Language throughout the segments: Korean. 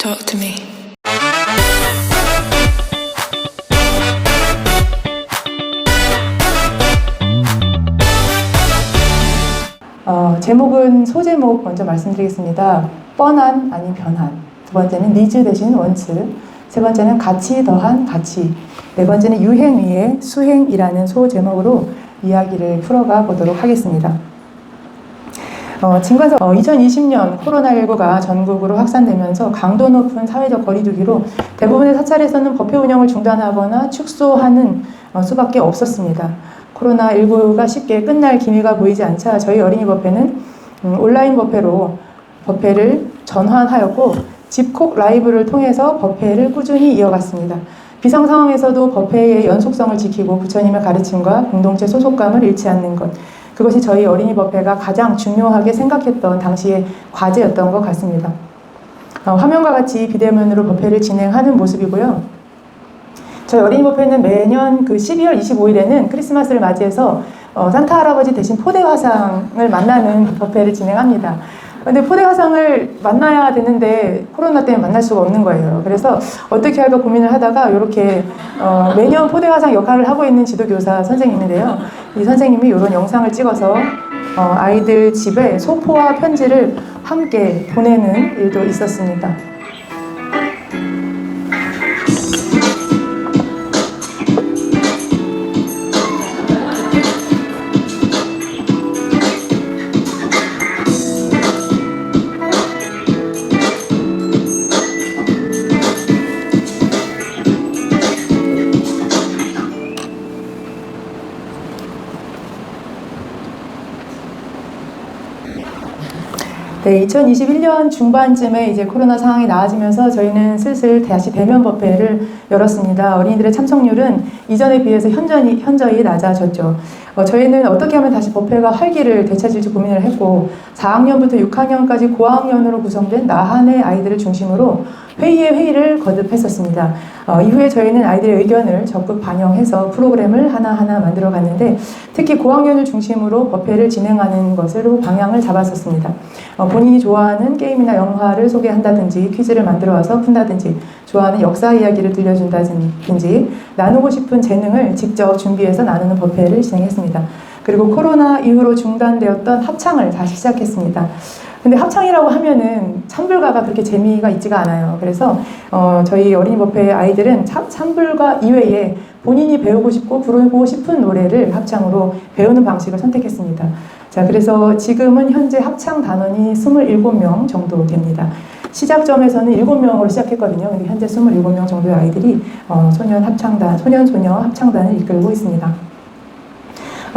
Talk to me. 제목은 소제목 먼저 말씀드리겠습니다. 뻔한 아닌 변한. 두 번째는 니즈 대신 원츠. 세 번째는 가치 더한 가치. 네 번째는 유행 위의 수행이라는 소제목으로 이야기를 풀어가 보도록 하겠습니다. 진관서 2020년 코로나19가 전국으로 확산되면서 강도 높은 사회적 거리두기로 대부분의 사찰에서는 법회 운영을 중단하거나 축소하는 수밖에 없었습니다. 코로나19가 쉽게 끝날 기미가 보이지 않자 저희 어린이 법회는 온라인 법회로 법회를 전환하였고 집콕 라이브를 통해서 법회를 꾸준히 이어갔습니다. 비상 상황에서도 법회의 연속성을 지키고 부처님의 가르침과 공동체 소속감을 잃지 않는 것, 그것이 저희 어린이 법회가 가장 중요하게 생각했던 당시의 과제였던 것 같습니다. 화면과 같이 비대면으로 법회를 진행하는 모습이고요. 저희 어린이 법회는 매년 그 12월 25일에는 크리스마스를 맞이해서 산타 할아버지 대신 포대 화상을 만나는 법회를 진행합니다. 근데 포대 화상을 만나야 되는데 코로나 때문에 만날 수가 없는 거예요. 그래서 어떻게 할까 고민을 하다가 이렇게 매년 포대 화상 역할을 하고 있는 지도교사 선생님인데요. 이 선생님이 이런 영상을 찍어서 아이들 집에 소포와 편지를 함께 보내는 일도 있었습니다. 네, 2021년 중반쯤에 이제 코로나 상황이 나아지면서 저희는 슬슬 다시 대면 법회를 열었습니다. 어린이들의 참석률은 이전에 비해서 현저히 낮아졌죠. 저희는 어떻게 하면 다시 법회가 활기를 되찾을지 고민을 했고 4학년부터 6학년까지 고학년으로 구성된 나한의 아이들을 중심으로 회의에 회의를 거듭했었습니다. 이후에 저희는 아이들의 의견을 적극 반영해서 프로그램을 하나하나 만들어 갔는데 특히 고학년을 중심으로 법회를 진행하는 것으로 방향을 잡았었습니다. 본인이 좋아하는 게임이나 영화를 소개한다든지 퀴즈를 만들어 와서 푼다든지 좋아하는 역사 이야기를 들려준다든지 나누고 싶은 재능을 직접 준비해서 나누는 법회를 진행했습니다. 그리고 코로나 이후로 중단되었던 합창을 다시 시작했습니다. 근데 합창이라고 하면은 찬불가가 그렇게 재미가 있지가 않아요. 그래서 저희 어린이 법회 아이들은 찬불가 이외에 본인이 배우고 싶고 부르고 싶은 노래를 합창으로 배우는 방식을 선택했습니다. 자, 그래서 지금은 현재 합창 단원이 27명 정도 됩니다. 시작점에서는 7명으로 시작했거든요. 근데 현재 27명 정도의 아이들이 소년소녀 합창단을 이끌고 있습니다.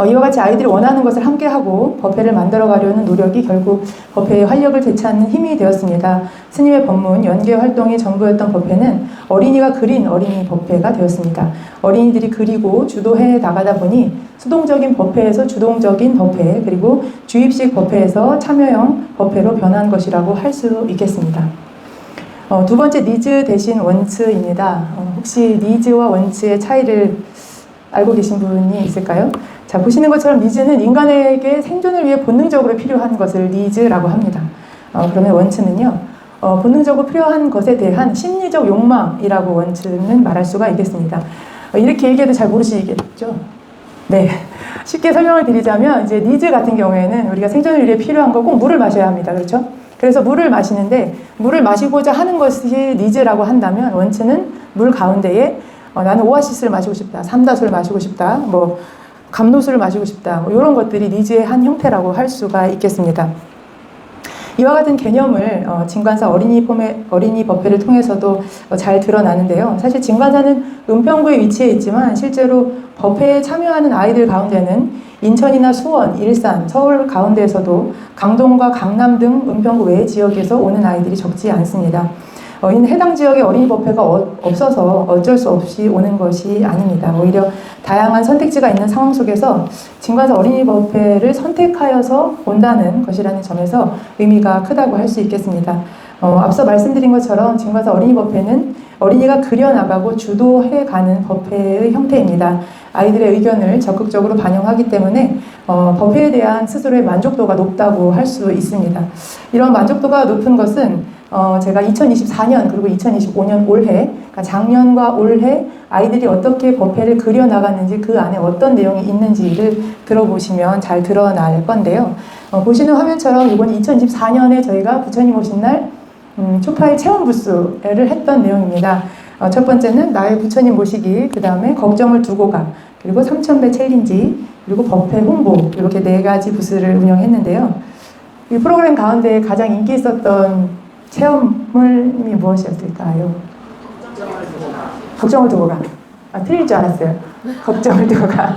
이와 같이 아이들이 원하는 것을 함께하고 법회를 만들어가려는 노력이 결국 법회의 활력을 되찾는 힘이 되었습니다. 스님의 법문, 연계 활동이 전부였던 법회는 어린이가 그린 어린이 법회가 되었습니다. 어린이들이 그리고 주도해 나가다 보니 수동적인 법회에서 주동적인 법회, 그리고 주입식 법회에서 참여형 법회로 변한 것이라고 할 수 있겠습니다. 두 번째, 니즈 대신 원츠입니다. 혹시 니즈와 원츠의 차이를 알고 계신 분이 있을까요? 자, 보시는 것처럼 니즈는 인간에게 생존을 위해 본능적으로 필요한 것을 니즈라고 합니다. 그러면 원츠는요, 본능적으로 필요한 것에 대한 심리적 욕망이라고 원츠는 말할 수가 있겠습니다. 이렇게 얘기해도 잘 모르시겠죠? 네. 쉽게 설명을 드리자면, 이제 니즈 같은 경우에는 우리가 생존을 위해 필요한 거 꼭 물을 마셔야 합니다. 그렇죠? 그래서 물을 마시는데, 물을 마시고자 하는 것이 니즈라고 한다면, 원츠는 물 가운데에 나는 오아시스를 마시고 싶다, 삼다수를 마시고 싶다, 감로수를 마시고 싶다, 이런 것들이 니즈의 한 형태라고 할 수가 있겠습니다. 이와 같은 개념을 진관사 어린이 법회를 통해서도 잘 드러나는데요. 사실 진관사는 은평구에 위치해 있지만 실제로 법회에 참여하는 아이들 가운데는 인천이나 수원, 일산, 서울 가운데에서도 강동과 강남 등 은평구 외 지역에서 오는 아이들이 적지 않습니다. 해당 지역에 어린이 법회가 없어서 어쩔 수 없이 오는 것이 아닙니다. 오히려 다양한 선택지가 있는 상황 속에서 진관사 어린이 법회를 선택하여서 온다는 것이라는 점에서 의미가 크다고 할 수 있겠습니다. 앞서 말씀드린 것처럼 진관사 어린이 법회는 어린이가 그려나가고 주도해가는 법회의 형태입니다. 아이들의 의견을 적극적으로 반영하기 때문에 법회에 대한 스스로의 만족도가 높다고 할 수 있습니다. 이런 만족도가 높은 것은 제가 2024년 그리고 2025년 올해, 그러니까 작년과 올해 아이들이 어떻게 법회를 그려나갔는지 그 안에 어떤 내용이 있는지를 들어보시면 잘 드러날 건데요. 보시는 화면처럼 이번 2024년에 저희가 부처님 오신 날 초파일 체험 부스를 했던 내용입니다. 첫 번째는 나의 부처님 모시기, 그 다음에 걱정을 두고 가, 그리고 3000배 챌린지, 그리고 법회 홍보, 이렇게 4가지 부스를 운영했는데요. 이 프로그램 가운데 가장 인기 있었던 체험이 무엇이었을까요? 걱정을 두고 가. 틀릴 줄 알았어요. 걱정을 두고 가.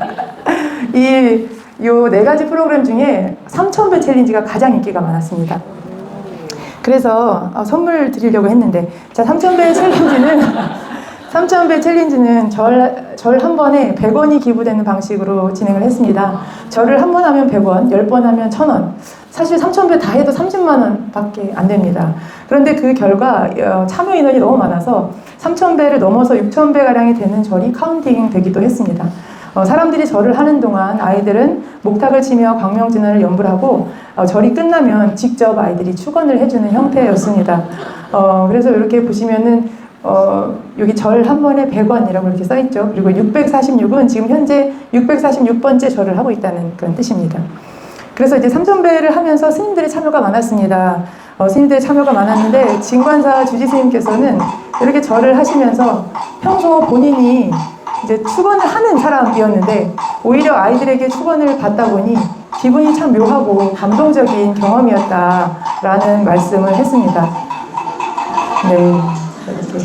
요 4가지 프로그램 중에 3000배 챌린지가 가장 인기가 많았습니다. 그래서 선물 드리려고 했는데, 자, 3000배 챌린지는 절 한 번에 100원이 기부되는 방식으로 진행을 했습니다. 절을 한 번 하면 100원, 10번 하면 1000원. 사실 3000배 다 해도 30만 원 밖에 안 됩니다. 그런데 그 결과 참여 인원이 너무 많아서 3000배를 넘어서 6000배가량이 되는 절이 카운팅 되기도 했습니다. 사람들이 절을 하는 동안 아이들은 목탁을 치며 광명진언을 연불 하고, 절이 끝나면 직접 아이들이 축원을 해주는 형태였습니다. 그래서 이렇게 보시면은 여기 절 한 번에 100원이라고 이렇게 써있죠. 그리고 646은 지금 현재 646번째 절을 하고 있다는 그런 뜻입니다. 그래서 이제 3000배를 하면서 스님들의 참여가 많았습니다. 스님들의 참여가 많았는데, 진관사 주지스님께서는 이렇게 절을 하시면서 평소 본인이 이제 축원을 하는 사람이었는데, 오히려 아이들에게 축원을 받다 보니 기분이 참 묘하고 감동적인 경험이었다라는 말씀을 했습니다. 네, 이렇게.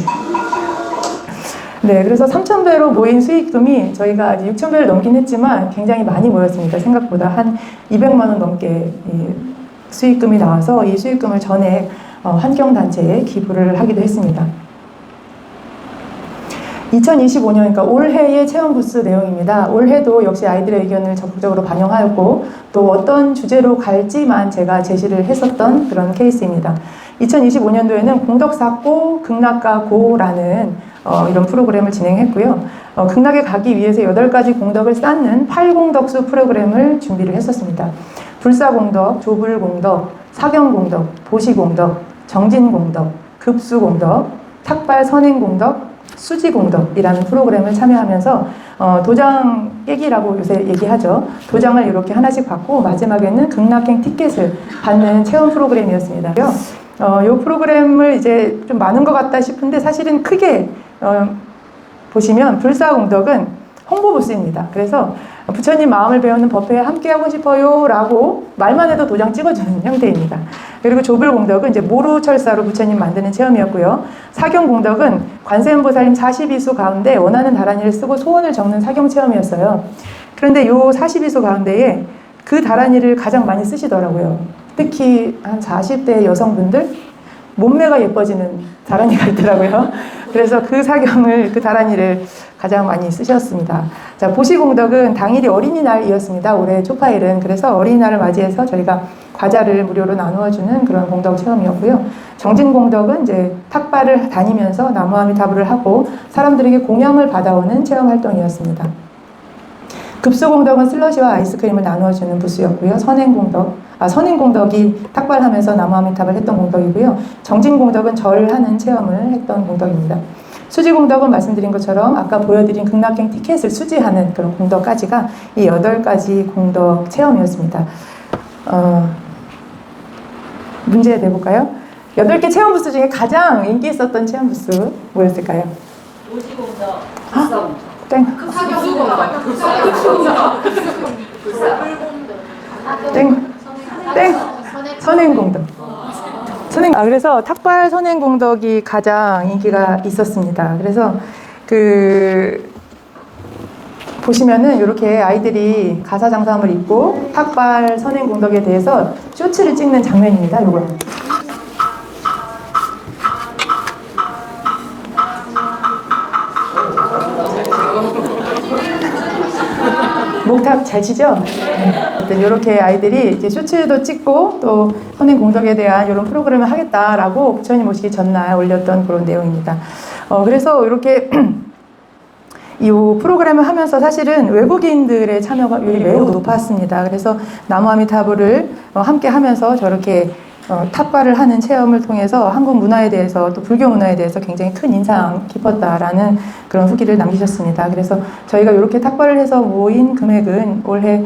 네, 그래서 3000배로 모인 수익금이 저희가 6000배를 넘긴 했지만 굉장히 많이 모였습니다. 생각보다 한 200만 원 넘게 수익금이 나와서 이 수익금을 전액 환경단체에 기부를 하기도 했습니다. 2025년, 그러니까 올해의 체험 부스 내용입니다. 올해도 역시 아이들의 의견을 적극적으로 반영하였고, 또 어떤 주제로 갈지만 제가 제시를 했었던 그런 케이스입니다. 2025년도에는 공덕사고 극락가고라는 이런 프로그램을 진행했고요. 극락에 가기 위해서 8가지 공덕을 쌓는 8공덕수 프로그램을 준비를 했었습니다. 불사공덕, 조불공덕, 사경공덕, 보시공덕, 정진공덕, 급수공덕, 탁발 선행공덕, 수지공덕이라는 프로그램을 참여하면서 도장 깨기라고 요새 얘기하죠. 도장을 이렇게 하나씩 받고 마지막에는 극락행 티켓을 받는 체험 프로그램이었습니다. 이 프로그램을 이제 좀 많은 것 같다 싶은데, 사실은 크게 보시면 불사공덕은 홍보 부스입니다. 그래서 부처님 마음을 배우는 법회에 함께하고 싶어요 라고 말만 해도 도장 찍어주는 형태입니다. 그리고 조불공덕은 이제 모루철사로 부처님 만드는 체험이었고요. 사경공덕은 관세음보살님 42수 가운데 원하는 다란이를 쓰고 소원을 적는 사경 체험이었어요. 그런데 이 42수 가운데에 그 다란이를 가장 많이 쓰시더라고요. 특히 한 40대 여성분들 몸매가 예뻐지는 다란이가 있더라고요. 그래서 그 사경을, 그 다란이를 가장 많이 쓰셨습니다. 자, 보시공덕은 당일이 어린이날이었습니다. 올해 초파일은. 그래서 어린이날을 맞이해서 저희가 과자를 무료로 나누어주는 그런 공덕 체험이었고요. 정진공덕은 이제 탁발을 다니면서 나무아미타불을 하고 사람들에게 공양을 받아오는 체험 활동이었습니다. 급수공덕은 슬러시와 아이스크림을 나누어주는 부스였고요. 선행공덕이 탁발하면서 나무아미탑을 했던 공덕이고요. 정진공덕은 절하는 체험을 했던 공덕입니다. 수지공덕은 말씀드린 것처럼 아까 보여드린 극락행 티켓을 수지하는 그런 공덕까지가 이 8가지 공덕 체험이었습니다. 문제 내볼까요? 8개 체험 부스 중에 가장 인기 있었던 체험 부스 뭐였을까요? 오지공덕, 땡. 땡. 선행공덕. 그래서 탁발 선행공덕이 가장 인기가 있었습니다. 그래서 보시면은 이렇게 아이들이 가사장삼을 입고 탁발 선행공덕에 대해서 쇼츠를 찍는 장면입니다. 요거. 목탁 잘 치죠? 네. 이렇게 아이들이 이제 쇼츠도 찍고 또 선행공덕에 대한 이런 프로그램을 하겠다라고 부처님 오시기 전날 올렸던 그런 내용입니다. 그래서 이렇게 이 프로그램을 하면서 사실은 외국인들의 참여가 매우 높았습니다. 그래서 나무아미타불을 함께 하면서 저렇게 탑발을 하는 체험을 통해서 한국 문화에 대해서 또 불교 문화에 대해서 굉장히 큰 인상 깊었다라는 그런 후기를 남기셨습니다. 그래서 저희가 이렇게 탑발을 해서 모인 금액은 올해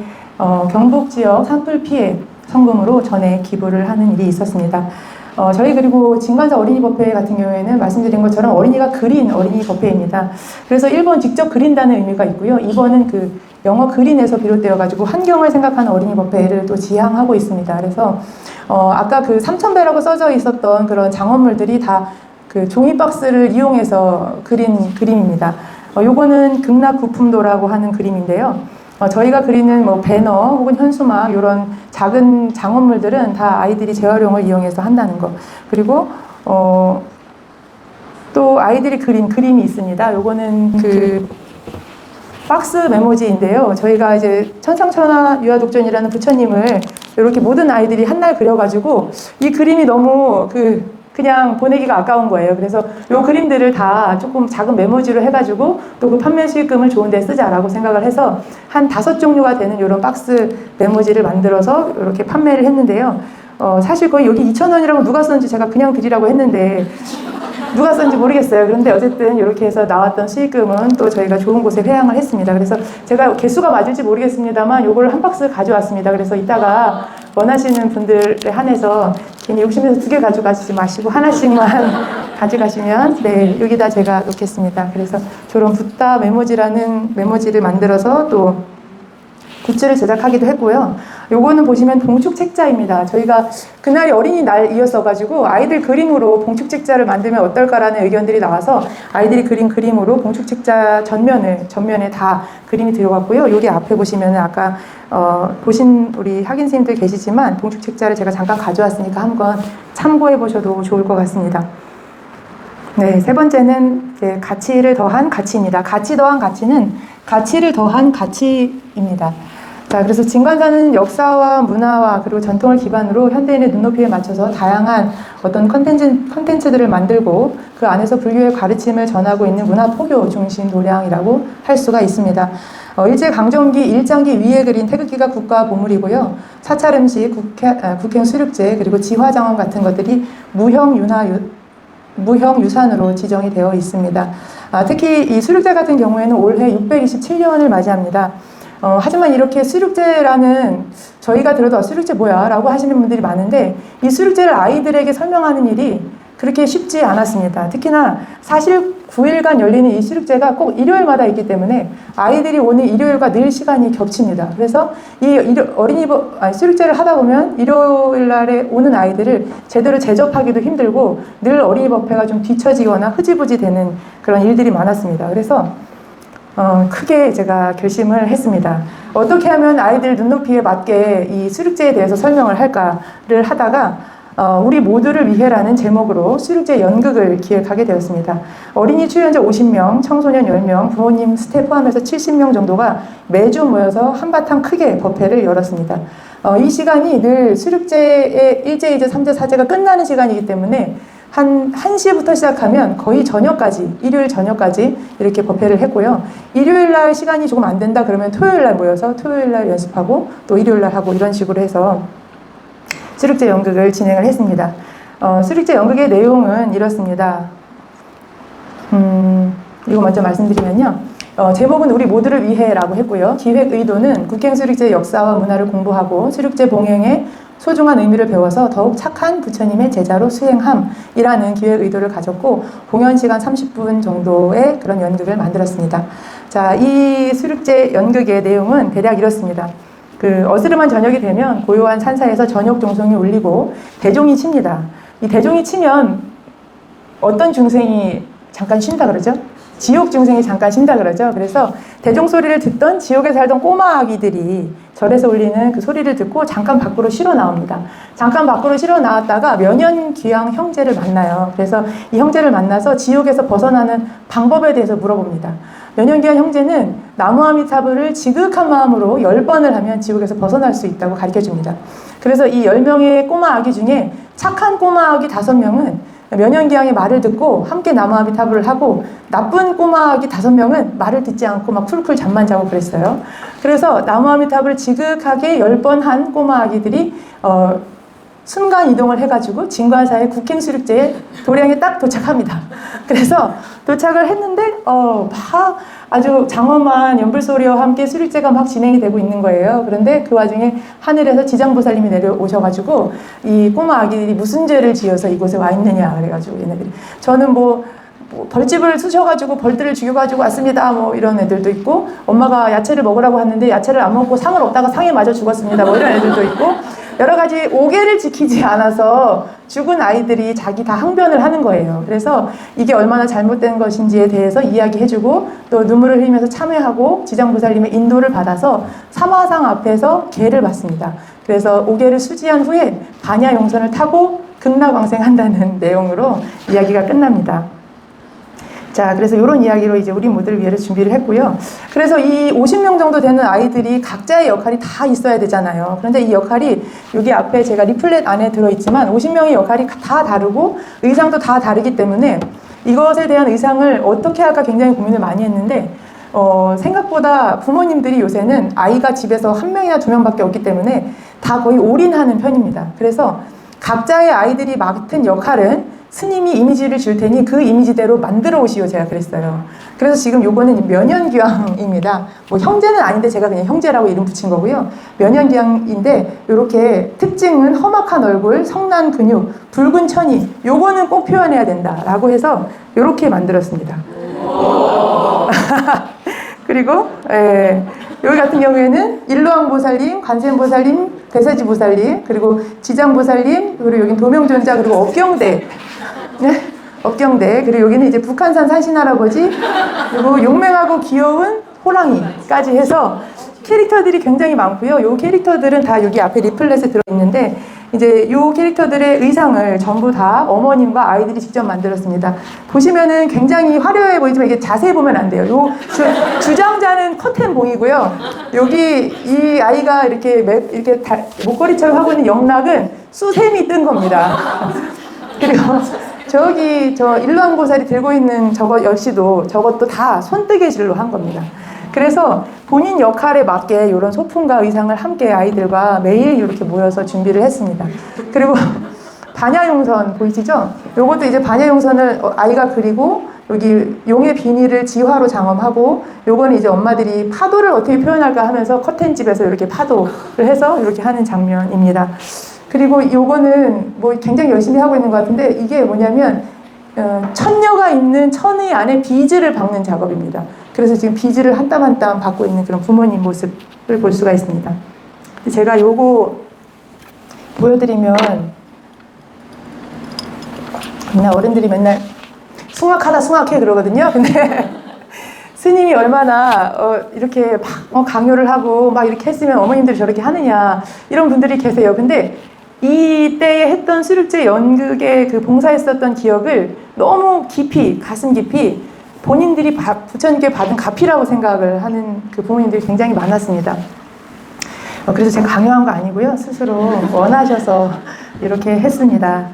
경북 지역 산불 피해 성금으로 전에 기부를 하는 일이 있었습니다. 저희 그리고 진관사 어린이 법회 같은 경우에는 말씀드린 것처럼 어린이가 그린 어린이 법회입니다. 그래서 1번 직접 그린다는 의미가 있고요. 2번은 그 영어 그린에서 비롯되어 가지고 환경을 생각하는 어린이 법회를 또 지향하고 있습니다. 그래서 아까 그 3,000배라고 써져 있었던 그런 장엄물들이 다 그 종이 박스를 이용해서 그린 그림입니다. 요거는 극락구품도라고 하는 그림인데요. 저희가 그리는 뭐 배너 혹은 현수막 이런 작은 장엄물들은 다 아이들이 재활용을 이용해서 한다는 거. 그리고 또 아이들이 그린 그림이 있습니다. 요거는 그 박스 메모지인데요. 저희가 이제 천상천하 유아독전이라는 부처님을 이렇게 모든 아이들이 한날 그려가지고 이 그림이 너무 그냥 보내기가 아까운 거예요. 그래서 요 그림들을 다 조금 작은 메모지로 해가지고 또 그 판매 수익금을 좋은 데 쓰자라고 생각을 해서 한 5종류가 되는 이런 박스 메모지를 만들어서 이렇게 판매를 했는데요. 사실 거의 여기 2,000원이라고 누가 썼는지 제가 그냥 드리라고 했는데 누가 썼는지 모르겠어요. 그런데 어쨌든 이렇게 해서 나왔던 수익금은 또 저희가 좋은 곳에 회항을 했습니다. 그래서 제가 개수가 맞을지 모르겠습니다만 요걸 한 박스 가져왔습니다. 그래서 이따가 원하시는 분들에 한해서 괜히 욕심내서 2개 가져가시지 마시고 하나씩만 가져가시면 네, 여기다 제가 놓겠습니다. 그래서 저런 붓다 메모지라는 메모지를 만들어서 또 굿즈를 제작하기도 했고요. 요거는 보시면 봉축 책자입니다. 저희가 그날이 어린이날이었어가지고 아이들 그림으로 봉축 책자를 만들면 어떨까라는 의견들이 나와서 아이들이 그린 그림으로 봉축 책자 전면에 다 그림이 들어갔고요. 여기 앞에 보시면은 아까 보신 우리 학인 선생님들 계시지만 봉축 책자를 제가 잠깐 가져왔으니까 한번 참고해 보셔도 좋을 것 같습니다. 네, 세 번째는 이제 가치를 더한 가치입니다. 가치 더한 가치는 가치를 더한 가치입니다. 자, 그래서 진관사는 역사와 문화와 그리고 전통을 기반으로 현대인의 눈높이에 맞춰서 다양한 어떤 컨텐츠들을 만들고 그 안에서 불교의 가르침을 전하고 있는 문화 포교 중심 도량이라고 할 수가 있습니다. 일제강점기 1장기 위에 그린 태극기가 국가 보물이고요. 사찰 음식, 국행 수륙제 그리고 지화장엄 같은 것들이 무형 유산으로 지정이 되어 있습니다. 특히 이 수륙제 같은 경우에는 올해 627년을 맞이합니다. 하지만 이렇게 수륙제라는 저희가 들어도 수륙제 뭐야? 라고 하시는 분들이 많은데 이 수륙제를 아이들에게 설명하는 일이 그렇게 쉽지 않았습니다. 특히나 사실 9일간 열리는 이 수륙제가 꼭 일요일마다 있기 때문에 아이들이 오는 일요일과 늘 시간이 겹칩니다. 그래서 이 수륙제를 하다 보면 일요일 날에 오는 아이들을 제대로 제접하기도 힘들고 늘 어린이 법회가 좀 뒤처지거나 흐지부지 되는 그런 일들이 많았습니다. 그래서 크게 제가 결심을 했습니다. 어떻게 하면 아이들 눈높이에 맞게 이 수륙제에 대해서 설명을 할까를 하다가 우리 모두를 위해라는 제목으로 수륙제 연극을 기획하게 되었습니다. 어린이 출연자 50명, 청소년 10명, 부모님 스태프 포함해서 70명 정도가 매주 모여서 한바탕 크게 법회를 열었습니다. 이 시간이 늘 수륙제의 1제, 2제, 3제, 4제가 끝나는 시간이기 때문에 한 1시부터 시작하면 거의 저녁까지, 일요일 저녁까지 이렇게 법회를 했고요. 일요일 날 시간이 조금 안 된다 그러면 토요일 날 모여서 토요일 날 연습하고 또 일요일 날 하고 이런 식으로 해서 수륙제 연극을 진행을 했습니다. 수륙제 연극의 내용은 이렇습니다. 이거 먼저 말씀드리면요. 제목은 우리 모두를 위해라고 했고요. 기획 의도는 국행수륙제 역사와 문화를 공부하고 수륙제 봉행의 소중한 의미를 배워서 더욱 착한 부처님의 제자로 수행함이라는 기획 의도를 가졌고 공연 시간 30분 정도의 그런 연극을 만들었습니다. 자, 이 수륙제 연극의 내용은 대략 이렇습니다. 어스름한 저녁이 되면 고요한 산사에서 저녁 종송이 울리고 대종이 칩니다. 이 대종이 치면 어떤 중생이 잠깐 쉰다 그러죠? 지옥 중생이 잠깐 쉰다 그러죠. 그래서 대종 소리를 듣던 지옥에 살던 꼬마 아기들이 절에서 울리는 그 소리를 듣고 잠깐 밖으로 실어 나옵니다. 잠깐 밖으로 실어 나왔다가 면연귀양 형제를 만나요. 그래서 이 형제를 만나서 지옥에서 벗어나는 방법에 대해서 물어봅니다. 면연귀양 형제는 나무아미타불을 지극한 마음으로 10번을 하면 지옥에서 벗어날 수 있다고 가르쳐줍니다. 그래서 이 10명의 꼬마 아기 중에 착한 꼬마 아기 5명은 면연기양의 말을 듣고 함께 나무아미타불을 하고 나쁜 꼬마 아기 5명은 말을 듣지 않고 막 쿨쿨 잠만 자고 그랬어요. 그래서 나무아미타불을 지극하게 10번 한 꼬마 아기들이 순간 이동을 해가지고 진관사의 국행수륙제에 도량에 딱 도착합니다. 그래서 도착을 했는데 막 아주 장엄한 연불소리와 함께 수륙제가 막 진행이 되고 있는 거예요. 그런데 그 와중에 하늘에서 지장보살님이 내려오셔가지고 이 꼬마 아기들이 무슨 죄를 지어서 이곳에 와 있느냐 그래가지고 얘네들이 저는 뭐 벌집을 쑤셔가지고 벌들을 죽여가지고 왔습니다. 뭐 이런 애들도 있고 엄마가 야채를 먹으라고 하는데 야채를 안 먹고 상을 얻다가 상에 맞아 죽었습니다. 뭐 이런 애들도 있고 여러 가지 오계를 지키지 않아서 죽은 아이들이 자기 다 항변을 하는 거예요. 그래서 이게 얼마나 잘못된 것인지에 대해서 이야기해주고 또 눈물을 흘리면서 참회하고 지장보살님의 인도를 받아서 사마상 앞에서 계를 받습니다. 그래서 오계를 수지한 후에 반야용선을 타고 극락왕생한다는 내용으로 이야기가 끝납니다. 자, 그래서 이런 이야기로 이제 우리 모두를 위해서 준비를 했고요. 그래서 이 50명 정도 되는 아이들이 각자의 역할이 다 있어야 되잖아요. 그런데 이 역할이 여기 앞에 제가 리플렛 안에 들어있지만 50명의 역할이 다 다르고 의상도 다 다르기 때문에 이것에 대한 의상을 어떻게 할까 굉장히 고민을 많이 했는데 생각보다 부모님들이 요새는 아이가 집에서 한 명이나 두 명밖에 없기 때문에 다 거의 올인하는 편입니다. 그래서 각자의 아이들이 맡은 역할은 스님이 이미지를 줄 테니 그 이미지대로 만들어 오시오 제가 그랬어요. 그래서 지금 요거는 면연기왕입니다. 뭐 형제는 아닌데 제가 그냥 형제라고 이름 붙인 거고요. 면연기왕인데 이렇게 특징은 험악한 얼굴, 성난 근육, 붉은 천이 요거는 꼭 표현해야 된다라고 해서 이렇게 만들었습니다. 그리고 여기 같은 경우에는 일루왕보살님, 관세음보살님, 대세지보살님, 그리고 지장보살님, 그리고 여긴 도명존자, 그리고 업경대, 네, 업경대, 그리고 여기는 이제 북한산 산신할아버지, 그리고 용맹하고 귀여운 호랑이까지 해서 캐릭터들이 굉장히 많고요. 요 캐릭터들은 다 여기 앞에 리플렛에 들어있는데 이제 요 캐릭터들의 의상을 전부 다 어머님과 아이들이 직접 만들었습니다. 보시면은 굉장히 화려해 보이지만 이게 자세히 보면 안 돼요. 요 주장자는 커튼봉이고요. 여기 이 아이가 이렇게 목걸이처럼 하고 있는 영락은 수세미 뜬 겁니다. 그리고 저기 저 일루왕보살이 들고 있는 저것 역시도 저것도 다 손뜨개질로 한 겁니다. 그래서 본인 역할에 맞게 이런 소품과 의상을 함께 아이들과 매일 이렇게 모여서 준비를 했습니다. 그리고 반야용선 보이시죠? 요것도 이제 반야용선을 아이가 그리고 여기 용의 비닐을 지화로 장엄하고 요거는 이제 엄마들이 파도를 어떻게 표현할까 하면서 커튼집에서 이렇게 파도를 해서 이렇게 하는 장면입니다. 그리고 요거는 뭐 굉장히 열심히 하고 있는 것 같은데 이게 뭐냐면 천녀가 있는 천의 안에 비즈를 박는 작업입니다. 그래서 지금 비즈를 한 땀 한 땀 박고 있는 그런 부모님 모습을 볼 수가 있습니다. 제가 요거 보여드리면 맨날 어른들이 맨날 숭악하다 숭악해 그러거든요. 근데 스님이 얼마나 이렇게 막 강요를 하고 막 이렇게 했으면 어머님들이 저렇게 하느냐 이런 분들이 계세요. 근데 이때에 했던 수륙제 연극에 그 봉사했었던 기억을 너무 깊이 가슴 깊이 본인들이 부처님께 받은 가피라고 생각을 하는 그 부모님들이 굉장히 많았습니다. 그래서 제가 강요한 거 아니고요. 스스로 원하셔서 이렇게 했습니다.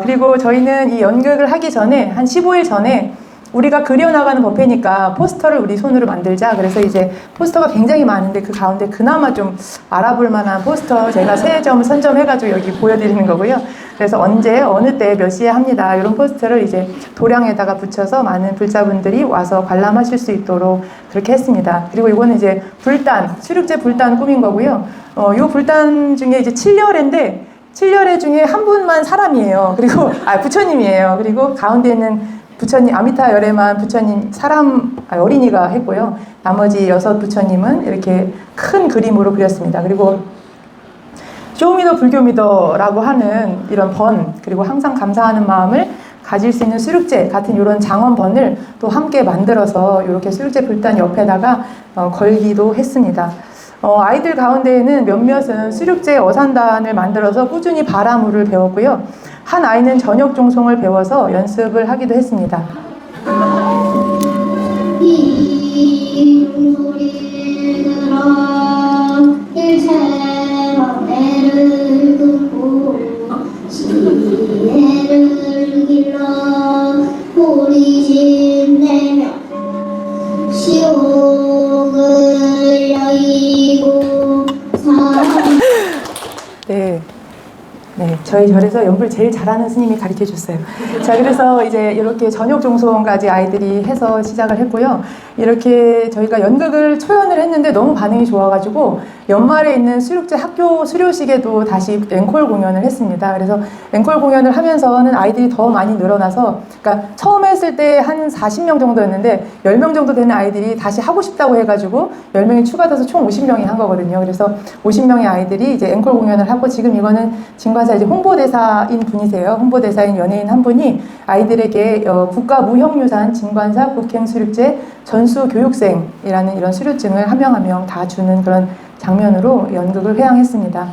그리고 저희는 이 연극을 하기 전에 한 15일 전에 우리가 그려나가는 법회니까 포스터를 우리 손으로 만들자. 그래서 이제 포스터가 굉장히 많은데 그 가운데 그나마 좀 알아볼 만한 포스터 제가 3점 선점해가지고 여기 보여드리는 거고요. 그래서 언제 어느 때 몇 시에 합니다. 이런 포스터를 이제 도량에다가 붙여서 많은 불자분들이 와서 관람하실 수 있도록 그렇게 했습니다. 그리고 이거는 이제 불단, 수륙제 불단 꾸민 거고요. 요 불단 중에 이제 7렬인데 7렬의 중에 한 분만 사람이에요. 그리고 부처님이에요. 그리고 가운데 있는 부처님 아미타 열애만 부처님 어린이가 했고요. 나머지 6 부처님은 이렇게 큰 그림으로 그렸습니다. 그리고 쇼미더 불교미더라고 하는 이런 번 그리고 항상 감사하는 마음을 가질 수 있는 수륙제 같은 이런 장엄번을 또 함께 만들어서 이렇게 수륙제 불단 옆에다가 걸기도 했습니다. 아이들 가운데에는 몇몇은 수륙제 어산단을 만들어서 꾸준히 바라무를 배웠고요. 한 아이는 저녁 종송을 배워서 연습을 하기도 했습니다. 이 소리 들어 일체와 배를 듣고 시해를 길러 소리심내며 시옥을 여의고 네, 저희 절에서 연불 제일 잘하는 스님이 가르쳐 줬어요. 자, 그래서 이제 이렇게 저녁 종송까지 아이들이 해서 시작을 했고요. 이렇게 저희가 연극을 초연을 했는데 너무 반응이 좋아가지고 연말에 있는 수륙제 학교 수료식에도 다시 앵콜 공연을 했습니다. 그래서 앵콜 공연을 하면서는 아이들이 더 많이 늘어나서, 그러니까 처음 했을 때 한 40명 정도였는데 10명 정도 되는 아이들이 다시 하고 싶다고 해가지고 10명이 추가돼서 총 50명이 한 거거든요. 그래서 50명의 아이들이 이제 앵콜 공연을 하고, 지금 이거는 진관사 이제 홍보대사인 분이세요. 홍보대사인 연예인 한 분이 아이들에게 국가무형유산 진관사 국행수륙제 전수교육생이라는 이런 수료증을 한 명 한 명 다 주는 그런 장면으로 연극을 회양했습니다.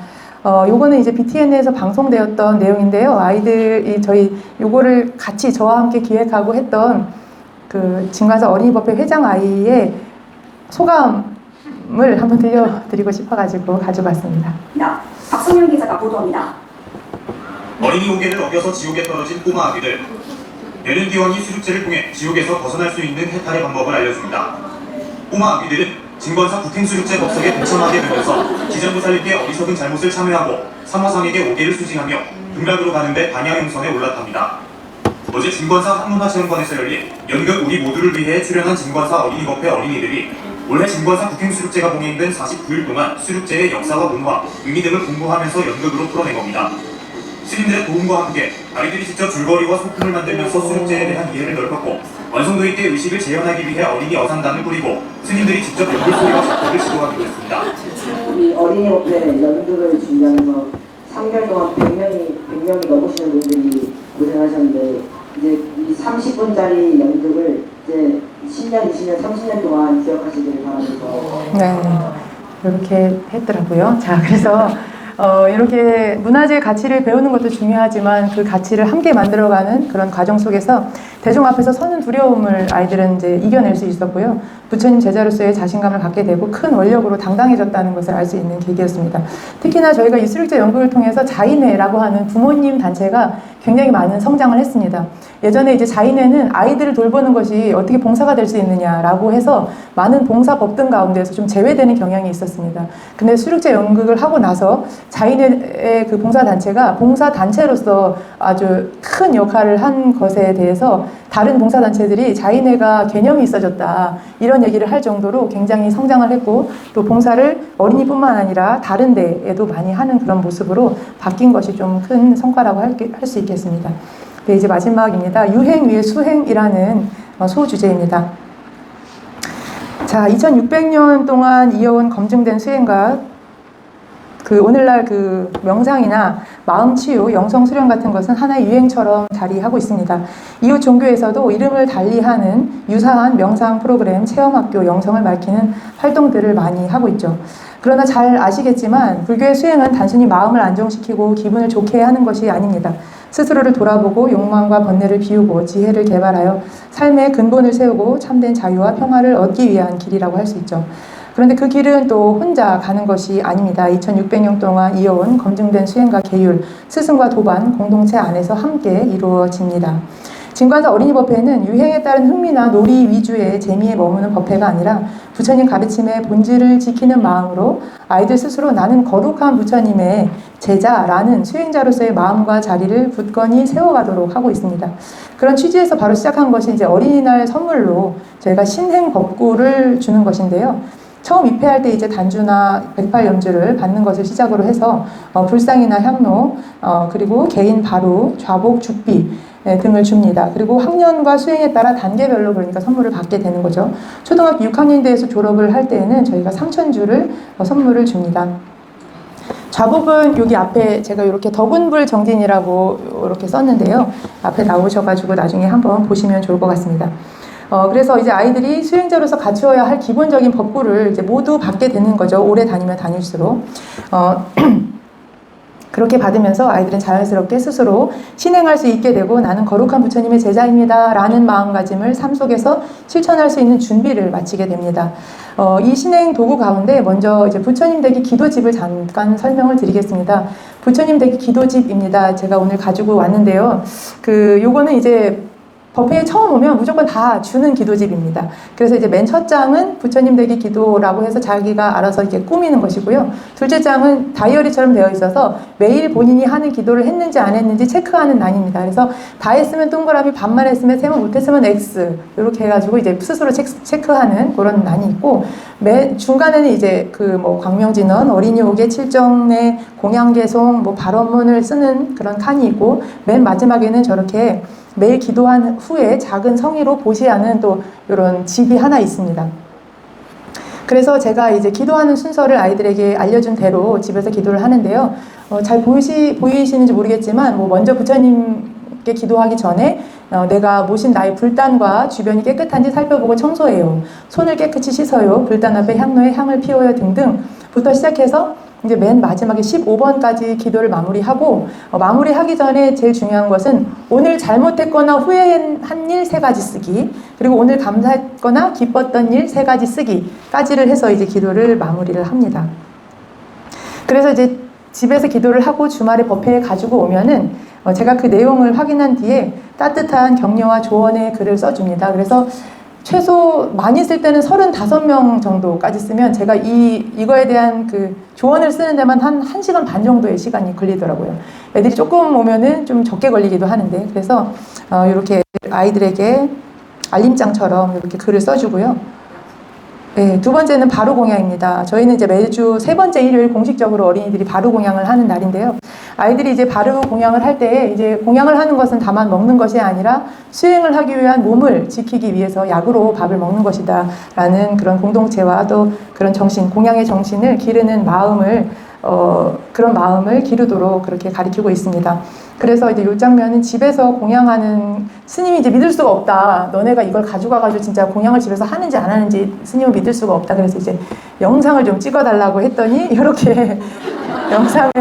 요거는 이제 BTN에서 방송되었던 내용인데요. 아이들이 요거를 같이 저와 함께 기획하고 했던 그 진관사 어린이법회 회장 아이의 소감을 한번 들려드리고 싶어가지고 가져봤습니다. 박성윤 기자가 보도합니다. 어린이 오개를 어겨서 지옥에 떨어진 꼬마 아기들. 예능 기원이 수륙제를 통해 지옥에서 벗어날 수 있는 해탈의 방법을 알려줍니다. 꼬마 아기들은 진관사 국행수륙제 법석에 동참하게 되면서 기장부살님께 어리석은 잘못을 참회하고 사모상에게 오개를 수징하며 극락으로 가는데 반야용선에 올라탑니다. 어제 진관사 한문화체험관에서 열린 연극 우리 모두를 위해 출연한 진관사 어린이법회 어린이들이 올해 진관사 국행수륙제가 봉행된 49일 동안 수륙제의 역사와 문화, 의미 등을 공부하면서 연극으로 풀어낸 겁니다. 스님들의 도움과 함께 아이들이 직접 줄거리와 소품을 만들면서 수륙제에 대한 이해를 넓혔고, 완성도 있게 의식을 재현하기 위해 어린이 어산단을 꾸리고 스님들이 직접 연극 소리와 작곡을 시도하기도 했습니다. 이 어린이법회 연극을 준비하면서 3개월 동안 100명이 넘으시는 분들이 고생하셨는데, 이제 이 30분짜리 연극을 이제 10년, 20년, 30년 동안 기억하시기를 바라면서. 네, 이렇게 했더라고요. 자, 그래서 이렇게 문화재의 가치를 배우는 것도 중요하지만 그 가치를 함께 만들어가는 그런 과정 속에서 대중 앞에서 서는 두려움을 아이들은 이제 이겨낼 수 있었고요. 부처님 제자로서의 자신감을 갖게 되고 큰 원력으로 당당해졌다는 것을 알 수 있는 계기였습니다. 특히나 저희가 이 수륙제 연극을 통해서 자인회라고 하는 부모님 단체가 굉장히 많은 성장을 했습니다. 예전에 이제 자인회는 아이들을 돌보는 것이 어떻게 봉사가 될 수 있느냐라고 해서 많은 봉사 법등 가운데서 좀 제외되는 경향이 있었습니다. 근데 수륙제 연극을 하고 나서 자인회의 그 봉사단체가 봉사단체로서 아주 큰 역할을 한 것에 대해서 다른 봉사단체들이 자인회가 개념이 있어졌다, 이런 얘기를 할 정도로 굉장히 성장을 했고, 또 봉사를 어린이뿐만 아니라 다른 데에도 많이 하는 그런 모습으로 바뀐 것이 좀 큰 성과라고 할 수 있겠습니다. 네, 이제 마지막입니다. 유행 위의 수행이라는 소주제입니다. 자, 2600년 동안 이어온 검증된 수행과 그 오늘날 그 명상이나 마음 치유, 영성 수련 같은 것은 하나의 유행처럼 자리하고 있습니다. 이웃 종교에서도 이름을 달리하는 유사한 명상 프로그램, 체험학교, 영성을 밝히는 활동들을 많이 하고 있죠. 그러나 잘 아시겠지만 불교의 수행은 단순히 마음을 안정시키고 기분을 좋게 하는 것이 아닙니다. 스스로를 돌아보고 욕망과 번뇌를 비우고 지혜를 개발하여 삶의 근본을 세우고 참된 자유와 평화를 얻기 위한 길이라고 할 수 있죠. 그런데 그 길은 또 혼자 가는 것이 아닙니다. 2600년 동안 이어온 검증된 수행과 계율, 스승과 도반, 공동체 안에서 함께 이루어집니다. 진관사 어린이법회는 유행에 따른 흥미나 놀이 위주의 재미에 머무는 법회가 아니라 부처님 가르침의 본질을 지키는 마음으로 아이들 스스로 나는 거룩한 부처님의 제자라는 수행자로서의 마음과 자리를 굳건히 세워가도록 하고 있습니다. 그런 취지에서 바로 시작한 것이 이제 어린이날 선물로 저희가 신행 법구를 주는 것인데요. 처음 입회할 때 이제 단주나 108연주를 받는 것을 시작으로 해서 불상이나 향로, 그리고 개인 바루, 좌복, 죽비 등을 줍니다. 그리고 학년과 수행에 따라 단계별로 그러니까 선물을 받게 되는 거죠. 초등학교 6학년대에서 졸업을 할 때에는 저희가 상천주를 선물을 줍니다. 좌복은 여기 앞에 제가 이렇게 덕운불 정진이라고 이렇게 썼는데요. 앞에 나오셔가지고 나중에 한번 보시면 좋을 것 같습니다. 그래서 이제 아이들이 수행자로서 갖추어야 할 기본적인 법구를 이제 모두 받게 되는 거죠. 오래 다니면 다닐수록. 그렇게 받으면서 아이들은 자연스럽게 스스로 신행할 수 있게 되고 나는 거룩한 부처님의 제자입니다 라는 마음가짐을 삶 속에서 실천할 수 있는 준비를 마치게 됩니다. 이 신행 도구 가운데 먼저 이제 부처님 댁의 기도집을 잠깐 설명을 드리겠습니다. 부처님 댁의 기도집입니다. 제가 오늘 가지고 왔는데요. 요거는 이제 법회에 처음 오면 무조건 다 주는 기도집입니다. 그래서 이제 맨 첫 장은 부처님 되기 기도라고 해서 자기가 알아서 이렇게 꾸미는 것이고요. 둘째 장은 다이어리처럼 되어 있어서 매일 본인이 하는 기도를 했는지 안 했는지 체크하는 난입니다. 그래서 다 했으면 동그라미, 반만 했으면 세모, 못했으면 X 이렇게 해가지고 이제 스스로 체크하는 그런 난이 있고, 중간에는 이제 그 뭐 광명진언, 어린이옥의 칠정내, 공양개송, 뭐 발언문을 쓰는 그런 칸이 있고, 맨 마지막에는 저렇게 매일 기도한 후에 작은 성의로 보시하는 또 이런 집이 하나 있습니다. 그래서 제가 이제 기도하는 순서를 아이들에게 알려준 대로 집에서 기도를 하는데요. 잘 보이시는지 모르겠지만, 뭐 먼저 부처님께 기도하기 전에 내가 모신 나의 불단과 주변이 깨끗한지 살펴보고 청소해요. 손을 깨끗이 씻어요. 불단 앞에 향로에 향을 피워요. 등등부터 시작해서 이제 맨 마지막에 15번까지 기도를 마무리하고, 마무리하기 전에 제일 중요한 것은 오늘 잘못했거나 후회한 일 3가지 쓰기, 그리고 오늘 감사했거나 기뻤던 일 3가지 쓰기까지를 해서 이제 기도를 마무리를 합니다. 그래서 이제 집에서 기도를 하고 주말에 법회에 가지고 오면은 제가 그 내용을 확인한 뒤에 따뜻한 격려와 조언의 글을 써줍니다. 그래서 최소 많이 쓸 때는 35명 정도까지 쓰면 제가 이거에 대한 그 조언을 쓰는 데만 한 1시간 반 정도의 시간이 걸리더라고요. 애들이 조금 오면은 좀 적게 걸리기도 하는데, 그래서 이렇게 아이들에게 알림장처럼 이렇게 글을 써주고요. 네, 두 번째는 바로 공양입니다. 저희는 이제 매주 3번째 일요일 공식적으로 어린이들이 바로 공양을 하는 날인데요. 아이들이 이제 바로 공양을 할 때 이제 공양을 하는 것은 다만 먹는 것이 아니라 수행을 하기 위한 몸을 지키기 위해서 약으로 밥을 먹는 것이다 라는 그런 공동체와 또 그런 정신, 공양의 정신을 기르는 마음을 그런 마음을 기르도록 그렇게 가르치고 있습니다. 그래서 이제 이 장면은 집에서 공양하는 스님이 이제 믿을 수가 없다. 너네가 이걸 가져가가지고 진짜 공양을 집에서 하는지 안 하는지 스님은 믿을 수가 없다. 그래서 이제 영상을 좀 찍어달라고 했더니 이렇게 영상을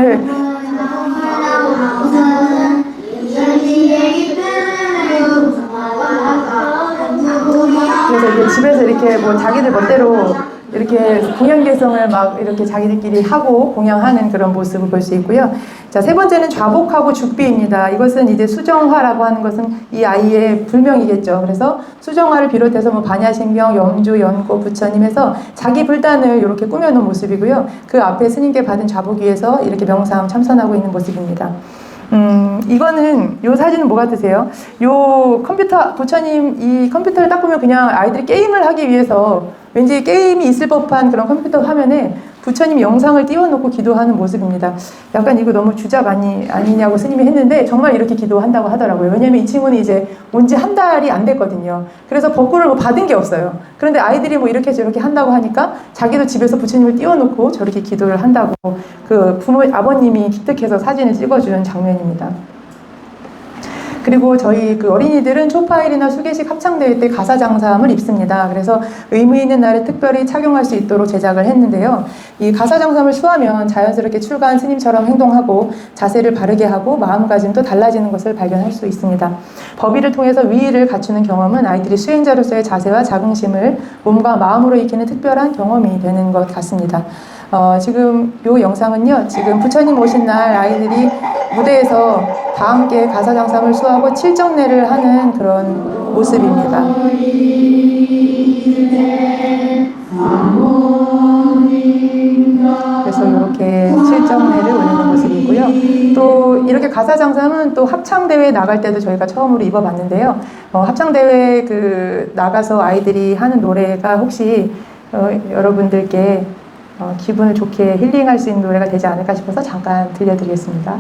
그래서 이제 집에서 이렇게 뭐 자기들 멋대로 이렇게 공양 개성을 막 이렇게 자기들끼리 하고 공양하는 그런 모습을 볼 수 있고요. 자, 3번째는 좌복하고 죽비입니다. 이것은 이제 수정화라고 하는 것은 이 아이의 불명이겠죠. 그래서 수정화를 비롯해서 뭐 반야신경, 염주, 연고, 부처님 해서 자기 불단을 이렇게 꾸며놓은 모습이고요. 그 앞에 스님께 받은 좌복 위에서 이렇게 명상 참선하고 있는 모습입니다. 이거는, 요 사진은 뭐 같으세요? 요 컴퓨터, 부처님 이 컴퓨터를 딱 보면 그냥 아이들이 게임을 하기 위해서 왠지 게임이 있을 법한 그런 컴퓨터 화면에 부처님 영상을 띄워놓고 기도하는 모습입니다. 약간 이거 너무 주작 아니냐고 스님이 했는데 정말 이렇게 기도한다고 하더라고요. 왜냐면 이 친구는 이제 온 지 한 달이 안 됐거든요. 그래서 법구를 뭐 받은 게 없어요. 그런데 아이들이 뭐 이렇게 저렇게 한다고 하니까 자기도 집에서 부처님을 띄워놓고 저렇게 기도를 한다고 그 아버님이 기특해서 사진을 찍어주는 장면입니다. 그리고 저희 그 어린이들은 초파일이나 수계식 합창대회 때 가사장삼을 입습니다. 그래서 의미 있는 날에 특별히 착용할 수 있도록 제작을 했는데요. 이 가사장삼을 수하면 자연스럽게 출가한 스님처럼 행동하고 자세를 바르게 하고 마음가짐도 달라지는 것을 발견할 수 있습니다. 법의를 통해서 위의를 갖추는 경험은 아이들이 수행자로서의 자세와 자긍심을 몸과 마음으로 익히는 특별한 경험이 되는 것 같습니다. 지금 이 영상은요, 지금 부처님 오신 날 아이들이 무대에서 다 함께 가사장삼을 수하고 칠정례를 하는 그런 모습입니다. 그래서 이렇게 칠정례를 올리는 모습이고요. 또 이렇게 가사장삼은 또 합창대회 나갈 때도 저희가 처음으로 입어봤는데요. 합창대회 나가서 아이들이 하는 노래가 혹시 여러분들께 기분을 좋게 힐링할 수 있는 노래가 되지 않을까 싶어서 잠깐 들려드리겠습니다.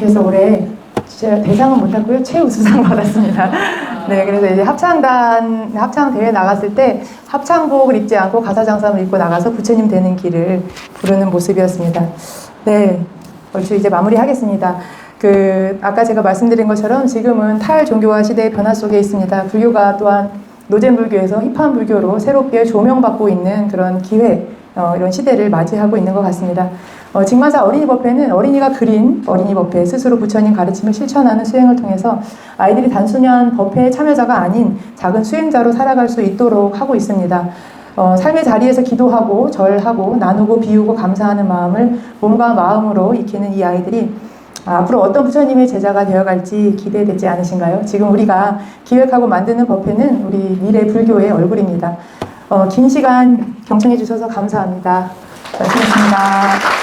그래서 올해 진짜 대상은 못했고요. 최우수상 받았습니다. 네, 그래서 이제 합창대회 나갔을 때 합창복을 입지 않고 가사장삼을 입고 나가서 부처님 되는 길을 부르는 모습이었습니다. 네, 얼추 이제 마무리하겠습니다. 아까 제가 말씀드린 것처럼 지금은 탈종교화 시대의 변화 속에 있습니다. 불교가 또한 노잼 불교에서 힙한 불교로 새롭게 조명받고 있는 그런 기회, 이런 시대를 맞이하고 있는 것 같습니다. 징마사 어린이 법회는 어린이가 그린 어린이 법회, 스스로 부처님 가르침을 실천하는 수행을 통해서 아이들이 단순한 법회의 참여자가 아닌 작은 수행자로 살아갈 수 있도록 하고 있습니다. 삶의 자리에서 기도하고 절하고 나누고 비우고 감사하는 마음을 몸과 마음으로 익히는 이 아이들이 앞으로 어떤 부처님의 제자가 되어갈지 기대되지 않으신가요? 지금 우리가 기획하고 만드는 법회는 우리 미래 불교의 얼굴입니다. 긴 시간 경청해 주셔서 감사합니다. 고맙습니다.